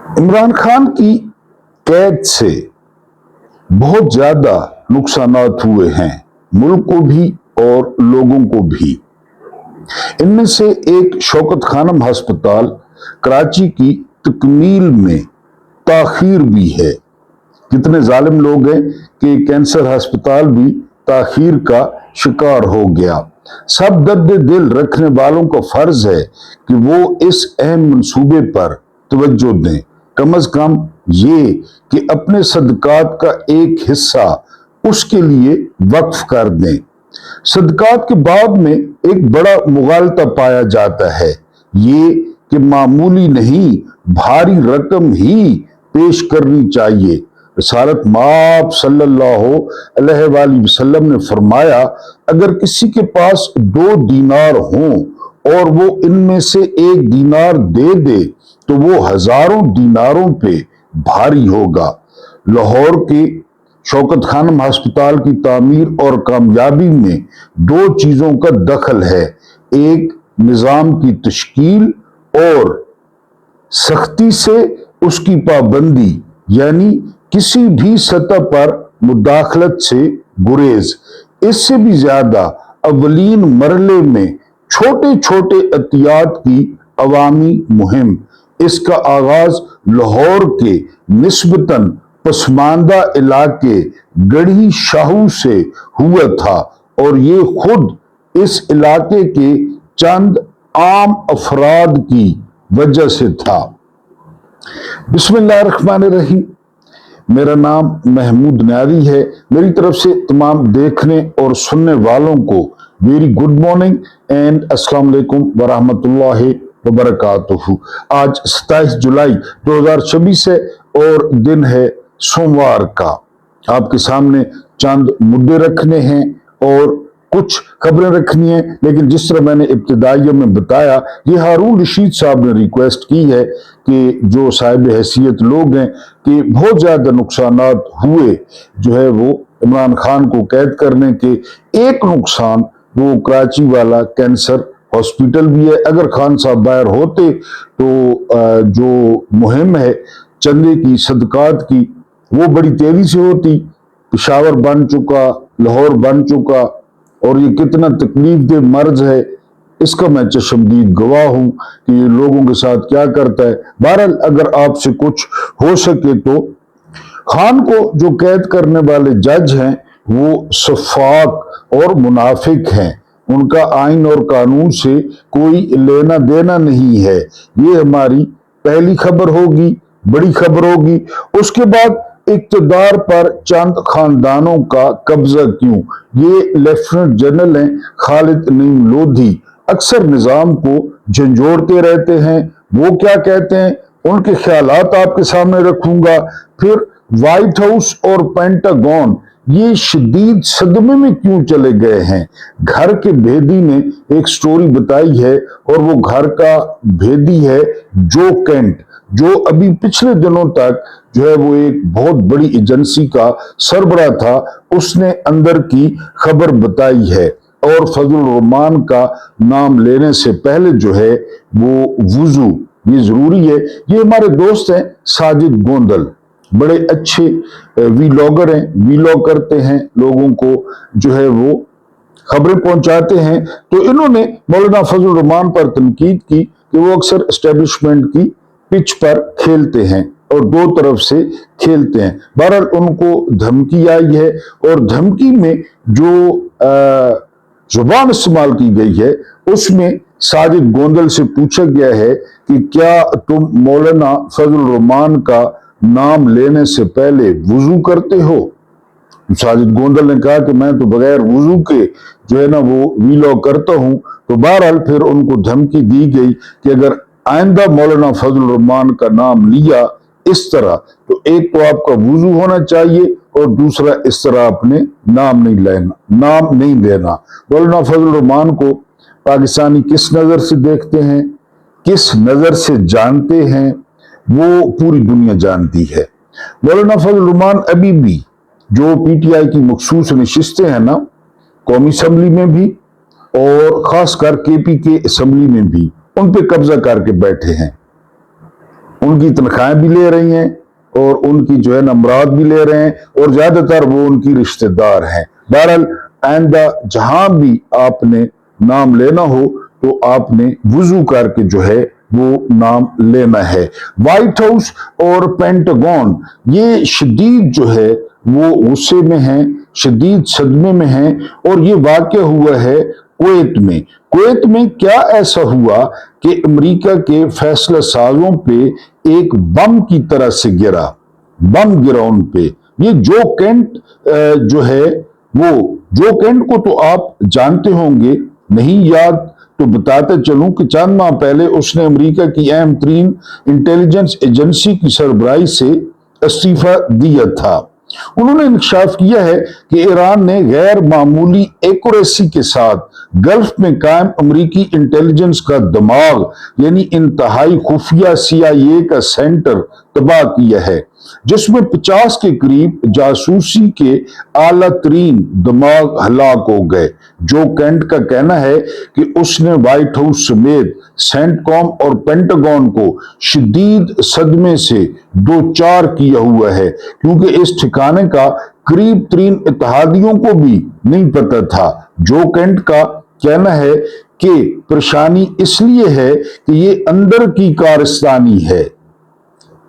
इमरान खान की कैद से बहुत ज्यादा नुकसानात हुए हैं, मुल्क को भी और लोगों को भी। इनमें से एक शौकत खानम हस्पताल कराची की तकमील में ताखीर भी है। कितने जालिम लोग हैं कि कैंसर हस्पताल भी ताखीर का शिकार हो गया। सब दर्द दिल रखने वालों का फर्ज है कि वो इस अहम मंसूबे पर तवज्जो दें। कम अज कम ये कि अपने सदकात का एक हिस्सा उसके लिए वक्फ कर दें। सदकात के बाद में एक बड़ा मुगालता पाया जाता है, ये कि मामूली नहीं भारी रकम ही पेश करनी चाहिए। रिसालत माब सल्लल्लाहु अलैहि वसल्लम ने फरमाया, अगर किसी के पास 2 दीनार हों और वो इनमें से 1 दीनार दे दे तो वो हजारों दीनारों पे भारी होगा। लाहौर के शौकत खानम अस्पताल की तामीर और कामयाबी में 2 चीजों का दखल है, एक निजाम की तश्कील और सख्ती से उसकी पाबंदी, यानी किसी भी सतह पर मुदाखलत से गुरेज। इससे भी ज्यादा अवलीन मरले में छोटे छोटे एहतियात की अवामी मुहिम। इसका आगाज लाहौर के निस्बतन पसमानदा इलाके गढ़ी शाहू से हुआ था और ये खुद इस इलाके के चंद आम अफराद की वजह से था। बिस्मिल्लाहिर्रहमानिर्रहीम। मेरा नाम महमूद न्यारी है। मेरी तरफ से तमाम देखने और सुनने वालों को वेरी गुड मॉर्निंग एंड अस्सलाम वालेकुम वरहमतुल्लाहि वबरकातुहू। आज 27 जुलाई 2026 है और दिन है सोमवार का। आपके सामने चंद मुद्दे रखने हैं और कुछ खबरें रखनी है, लेकिन जिस तरह मैंने इब्तिदाइया में बताया, ये हारून रशीद साहब ने रिक्वेस्ट की है कि जो साहिब हैसियत लोग हैं कि बहुत ज्यादा नुकसानात हुए जो है वो इमरान खान को कैद करने के। एक नुकसान वो कराची वाला कैंसर हॉस्पिटल भी है। अगर खान साहब बाहर होते तो जो मुहिम है चंदे की सदकात की वो बड़ी तेजी से होती। पिशावर बन चुका, लाहौर बन चुका और ये कितना तकलीफ दे मर्ज है इसका मैं चश्मदीद गवाह हूं कि ये लोगों के साथ क्या करता है। बहरहाल अगर आपसे कुछ हो सके तो खान को जो कैद करने वाले जज हैं वो शफाक और मुनाफिक हैं। उनका आइन और कानून से कोई लेना देना नहीं है। ये हमारी पहली खबर होगी, बड़ी खबर होगी। उसके बाद इक्तदार पर चंद खानदानों का कब्जा क्यों? ये लेफ्टिनेंट जनरल हैं खालिद नईम लोधी, अक्सर निजाम को झंझोड़ते रहते हैं। वो क्या कहते हैं उनके ख्यालात आपके सामने रखूंगा। फिर व्हाइट हाउस और पेंटागन ये शदीद सदमे में क्यों चले गए हैं? घर के भेदी ने एक स्टोरी बताई है और वो घर का भेदी है जो केंट, जो अभी पिछले दिनों तक जो है वो एक बहुत बड़ी एजेंसी का सरबराह था। उसने अंदर की खबर बताई है और फजल रहमान का नाम लेने से पहले जो है वो वुजू ये जरूरी है। ये हमारे दोस्त हैं साजिद गोंदल, बड़े अच्छे वीलॉगर हैं, वीलॉग करते हैं, लोगों को जो है वो खबरें पहुंचाते हैं। तो इन्होंने मौलाना फजल रहमान पर तनकीद की कि वो अक्सर एस्टेब्लिशमेंट की पिच पर खेलते हैं और 2 तरफ से खेलते हैं। बहरहाल उनको धमकी आई है और धमकी में जो जुबान इस्तेमाल की गई है उसमें साजिद गोंदल से पूछा गया है कि क्या तुम मौलाना फजल रहमान का नाम लेने से पहले वुजू करते हो? साजिद गोंदल ने कहा कि मैं तो बगैर वुजू के जो है ना वो वीलॉग करता हूं। तो बहरहाल फिर उनको धमकी दी गई कि अगर आइंदा मौलाना फजल रहमान का नाम लिया इस तरह तो एक तो आपका वुजू होना चाहिए और दूसरा इस तरह अपने नाम नहीं लेना। मौलाना फजल रहमान को पाकिस्तानी किस नजर से देखते हैं, किस नजर से जानते हैं, वो पूरी दुनिया जानती है। मौलाना फजल रहमान अभी भी जो पीटीआई की मखसूस नशिस्तें हैं ना, कौमी असम्बली में भी और खासकर केपी के असम्बली में भी, उन पे कब्जा करके बैठे हैं। ان کی تنخواہیں بھی لے رہی ہیں اور ان کی جو ہے نمرات بھی لے رہے ہیں اور زیادہ تر وہ ان کی رشتہ دار ہیں۔ بہرحال آئندہ جہاں بھی آپ نے نام لینا ہو تو آپ نے وضو کر کے جو ہے وہ نام لینا ہے۔ وائٹ ہاؤس اور پینٹاگون یہ شدید جو ہے وہ غصے میں ہیں، شدید صدمے میں ہیں، اور یہ واقع ہوا ہے کویت میں۔ کویت میں کیا ایسا ہوا کہ امریکہ کے فیصلہ سازوں پہ ایک بم کی طرح سے گرا، بم گرا ان پہ۔ یہ جو کینٹ جو ہے وہ جو کینٹ کو تو آپ جانتے ہوں گے، نہیں یاد تو بتاتے چلوں کہ چند ماہ پہلے اس نے امریکہ کی اہم ترین انٹیلیجنس ایجنسی کی سربراہی سے استعفیٰ دیا تھا۔ انہوں نے انکشاف کیا ہے کہ ایران نے غیر معمولی ایکوریسی کے ساتھ گلف میں قائم امریکی انٹیلیجنس کا دماغ یعنی انتہائی خفیہ CIA کا سینٹر تباہ کیا ہے، جس میں 50 کے قریب جاسوسی کے اعلیٰ ترین دماغ ہلاک ہو گئے۔ جو کینٹ کا کہنا ہے کہ اس نے وائٹ ہاؤس سمیت سینٹ کام اور پینٹاگون کو شدید صدمے سے دوچار کیا ہوا ہے، کیونکہ اس ٹھکانے کا قریب ترین اتحادیوں کو بھی نہیں پتہ تھا۔ جو کینٹ کا کہنا ہے کہ پریشانی اس لیے ہے کہ یہ اندر کی کارستانی ہے،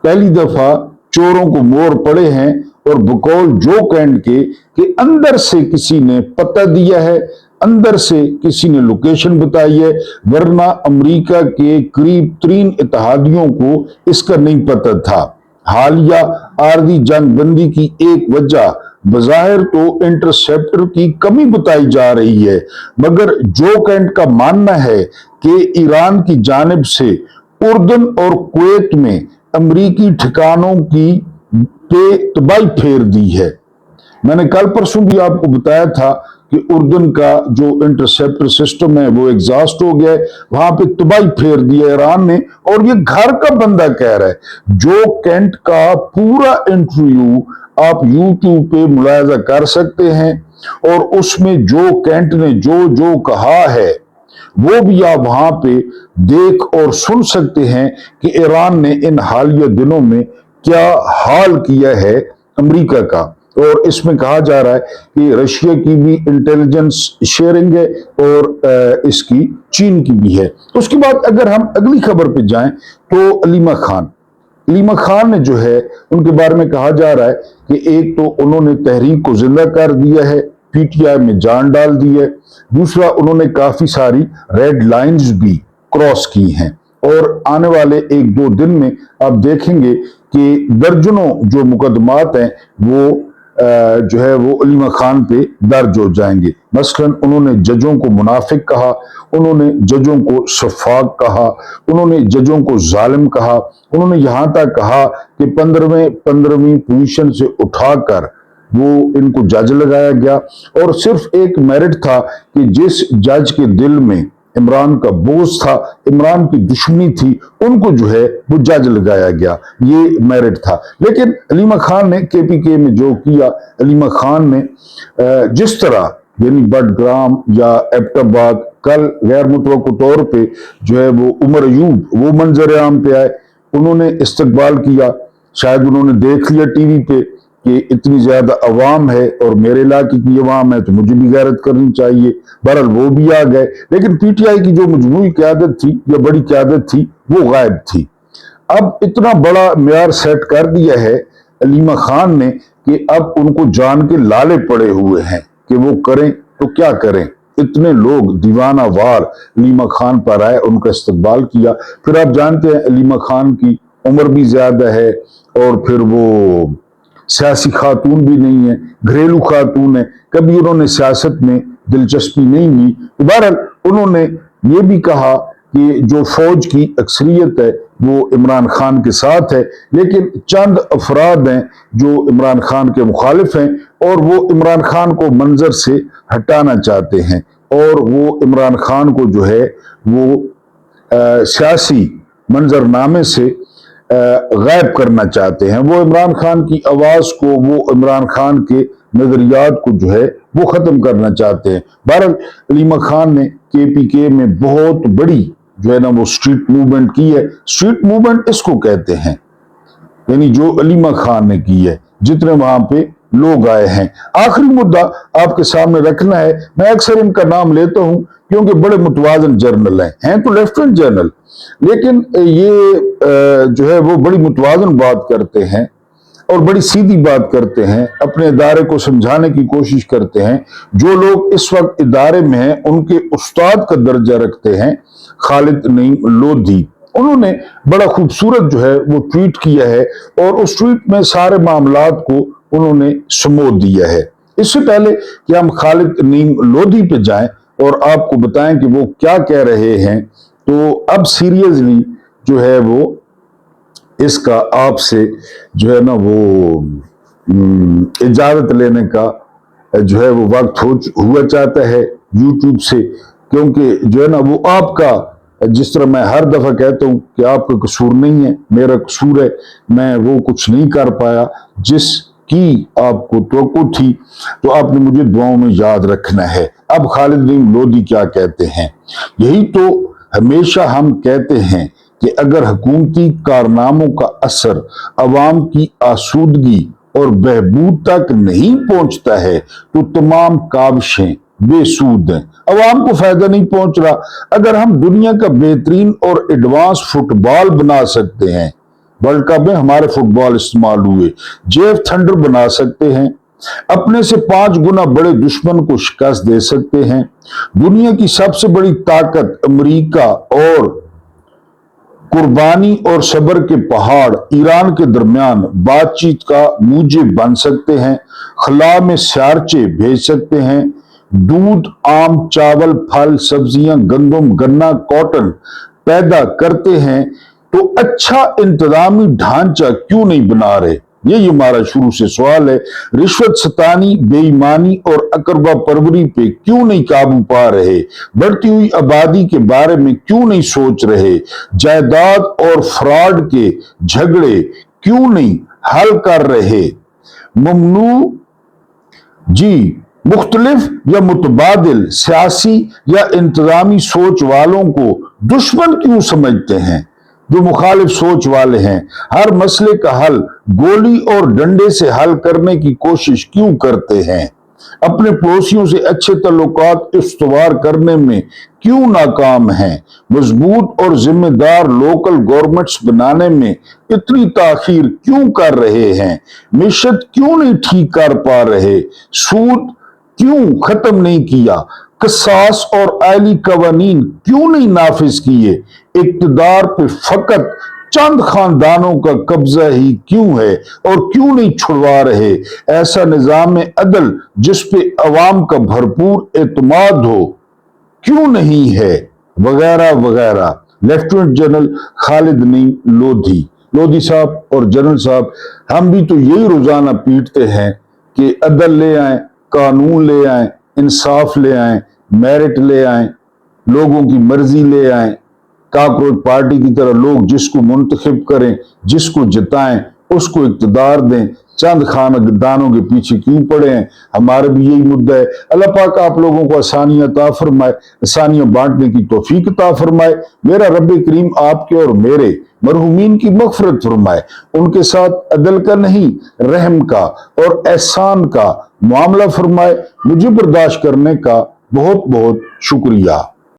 پہلی دفعہ چوروں کو مور پڑے ہیں، اور بقول جو کینٹ کے کہ اندر سے کسی نے پتہ دیا ہے، اندر سے کسی نے لوکیشن بتائی ہے، ورنہ امریکہ کے قریب ترین اتحادیوں کو اس کا نہیں پتہ تھا۔ حالیہ عارضی جنگ بندی کی ایک وجہ بظاہر تو انٹرسیپٹر کی کمی بتائی جا رہی ہے، مگر جو کینٹ کا ماننا ہے کہ ایران کی جانب سے اردن اور کویت میں امریکی ٹھکانوں کی پہ تباہی پھیر دی ہے۔ میں نے کل پرسوں بھی آپ کو بتایا تھا کہ اردن کا جو انٹرسیپٹر سسٹم ہے وہ ایگزاسٹ ہو گیا ہے، وہاں پہ تباہی پھیر دیا ایران نے، اور یہ گھر کا بندہ کہہ رہا ہے۔ جو کینٹ کا پورا انٹرویو آپ یوٹیوب پہ ملاحظہ کر سکتے ہیں، اور اس میں جو کینٹ نے جو کہا ہے وہ بھی آپ وہاں پہ دیکھ اور سن سکتے ہیں کہ ایران نے ان حالیہ دنوں میں کیا حال کیا ہے امریکہ کا۔ اور اس میں کہا جا رہا ہے کہ رشیا کی بھی انٹیلیجنس شیئرنگ ہے اور اس کی چین کی بھی ہے۔ اس کے بعد اگر ہم اگلی خبر پہ جائیں تو علیمہ خان نے جو ہے ان کے بارے میں کہا جا رہا ہے کہ ایک تو انہوں نے تحریک کو زندہ کر دیا ہے، PTI میں جان ڈال دی ہے، دوسرا انہوں نے کافی ساری ریڈ لائنز بھی کراس کی ہیں، اور آنے والے 1-2 دن میں آپ دیکھیں گے کہ درجنوں جو مقدمات ہیں وہ جو ہے وہ علیمہ خان پہ درج ہو جائیں گے۔ مثلا انہوں نے ججوں کو منافق کہا، انہوں نے ججوں کو شفاق کہا، انہوں نے ججوں کو ظالم کہا، انہوں نے یہاں تک کہا کہ 15ویں پوزیشن سے اٹھا کر وہ ان کو جج لگایا گیا، اور صرف ایک میرٹ تھا کہ جس جج کے دل میں عمران کا بوجھ تھا، عمران کی دشمنی تھی، ان کو جو ہے وہ جج لگایا گیا، یہ میرٹ تھا۔ لیکن علیمہ خان نے KPK میں جو کیا، علیمہ خان نے جس طرح یعنی بڈگرام یا ایبٹ آباد کل غیر متوقع طور پہ جو ہے وہ عمر ایوب وہ منظر عام پہ آئے، انہوں نے استقبال کیا، شاید انہوں نے دیکھ لیا ٹی وی پہ کہ اتنی زیادہ عوام ہے اور میرے علاقے کی عوام ہے تو مجھے بھی غیرت کرنی چاہیے، بہرحال وہ بھی آ گئے۔ لیکن PTI کی جو مجموعی قیادت تھی یا بڑی قیادت تھی وہ غائب تھی۔ اب اتنا بڑا معیار سیٹ کر دیا ہے علیمہ خان نے کہ اب ان کو جان کے لالے پڑے ہوئے ہیں کہ وہ کریں تو کیا کریں۔ اتنے لوگ دیوانہ وار علیمہ خان پر آئے، ان کا استقبال کیا۔ پھر آپ جانتے ہیں علیمہ خان کی عمر بھی زیادہ ہے، اور پھر وہ سیاسی خاتون بھی نہیں ہے، گھریلو خاتون ہے، کبھی انہوں نے سیاست میں دلچسپی نہیں لی۔ بہرحال انہوں نے یہ بھی کہا کہ جو فوج کی اکثریت ہے وہ عمران خان کے ساتھ ہے، لیکن چند افراد ہیں جو عمران خان کے مخالف ہیں، اور وہ عمران خان کو منظر سے ہٹانا چاہتے ہیں، اور وہ عمران خان کو جو ہے وہ سیاسی منظرنامے سے غائب کرنا چاہتے ہیں، وہ عمران خان کی آواز کو، وہ عمران خان کے نظریات کو جو ہے وہ ختم کرنا چاہتے ہیں۔ بہرحال علیمہ خان نے KPK میں بہت بڑی जो है ना वो स्ट्रीट मूवमेंट की है। स्ट्रीट मूवमेंट इसको कहते हैं, यानी जो अलीमा खान ने की है, जितने वहां पे लोग आए हैं। आखिरी मुद्दा आपके सामने रखना है, मैं अक्सर इनका नाम लेता हूं क्योंकि बड़े मुतवाज़िन जर्नल हैं तो लेफ्टिनेंट जनरल, लेकिन ये जो है वो बड़ी मुतवाज़िन बात करते हैं और बड़ी सीधी बात करते हैं, अपने इदारे को समझाने की कोशिश करते हैं। जो लोग इस वक्त इदारे में हैं उनके उस्ताद का दर्जा रखते हैं। खालिद नईम लोधी, उन्होंने बड़ा खूबसूरत जो है वो ट्वीट किया है और उस ट्वीट में सारे मामलात को उन्होंने समो दिया है। इससे पहले कि हम खालिद नईम लोधी पे जाएं और आपको बताएं कि वो क्या कह रहे हैं, तो अब सीरियसली जो है वो इसका आपसे जो है ना वो इजाजत लेने का जो है वो वक्त हुआ चाहता है यूट्यूब से, क्योंकि जो है ना वो आपका, जिस तरह मैं हर दफा कहता हूं कि आपका कसूर नहीं है, मेरा कसूर है, मैं वो कुछ नहीं कर पाया जिसकी आपको तवक्को थी, तो आपने मुझे दुआओं में याद रखना है। अब खालिद नईम लोधी क्या कहते हैं, यही तो हमेशा हम कहते हैं कि अगर हुकूमती कारनामों का असर अवाम की आसूदगी और बहबूद तक नहीं पहुंचता है तो तमाम काविशें बेसूद हैं, अवाम को फायदा नहीं पहुंच रहा। अगर हम दुनिया का बेहतरीन और एडवांस फुटबॉल बना सकते हैं, वर्ल्ड कप में हमारे फुटबॉल इस्तेमाल हुए, जेफ थंडर बना सकते हैं, अपने से 5 गुना बड़े दुश्मन को शिकस्त दे सकते हैं, दुनिया की सबसे बड़ी ताकत अमेरिका और कुर्बानी और सब्र के पहाड़ ईरान के दरमियान बातचीत का मूजिब बन सकते हैं, खला में स्यारचे भेज सकते हैं, दूध, आम, चावल, फल, सब्जियां, गंदम, गन्ना, कॉटन पैदा करते हैं, तो अच्छा इंतजामी ढांचा क्यों नहीं बना रहे? यही हमारा शुरू से सवाल है। रिश्वत सतानी, बेईमानी और अकरबा परवरी पे क्यों नहीं काबू पा रहे? बढ़ती हुई आबादी के बारे में क्यों नहीं सोच रहे? जायदाद और फ्रॉड के झगड़े क्यों नहीं हल कर रहे? ममनू जी मुख्तलिफ या मुतबादिल सियासी या इंतजामी सोच वालों को दुश्मन क्यों समझते हैं? जो मुखालिफ सोच वाले हैं हर मसले का हल गोली और डंडे से हल करने की कोशिश क्यों करते हैं? अपने पड़ोसियों से अच्छे ताल्लुकात इस्तवार करने में क्यों नाकाम हैं? मजबूत और जिम्मेदार लोकल गवर्नमेंट्स बनाने में इतनी ताखीर क्यों कर रहे हैं? मिशत क्यों नहीं ठीक कर पा रहे? सूद क्यों खत्म नहीं किया? कसास और आयली कवानीन क्यों नहीं नाफिज किए? इक्तदार पे फकत चंद खानदानों का कब्जा ही क्यों है और क्यों नहीं छुड़वा रहे? ऐसा निजाम अदल जिस पे अवाम का भरपूर एतमाद हो क्यों नहीं है? वगैरह वगैरह। लेफ्टिनेंट जनरल खालिद नईम लोधी साहब और जनरल साहब, हम भी तो यही रोजाना पीटते हैं कि अदल ले आए, कानून ले आए, इंसाफ ले आए, मेरिट ले आए, लोगों की मर्जी ले आए, कॉकरोच पार्टी की तरह लोग जिसको मुंतखब करें, जिसको जिताएं, उसको इक्तदार दें। चंद खानदानों के पीछे क्यों पड़े हैं? हमारा भी यही मुद्दा है। अल्लाह पाक आप लोगों को आसानियां अता फरमाए, आसानियां बांटने की तौफीक अता फरमाए। मेरा रब करीम आपके और मेरे मरहुमीन की मगफरत फरमाए, उनके साथ अदल का नहीं रहम का और एहसान का मामला फरमाए। मुझे बर्दाश्त करने का बहुत बहुत शुक्रिया।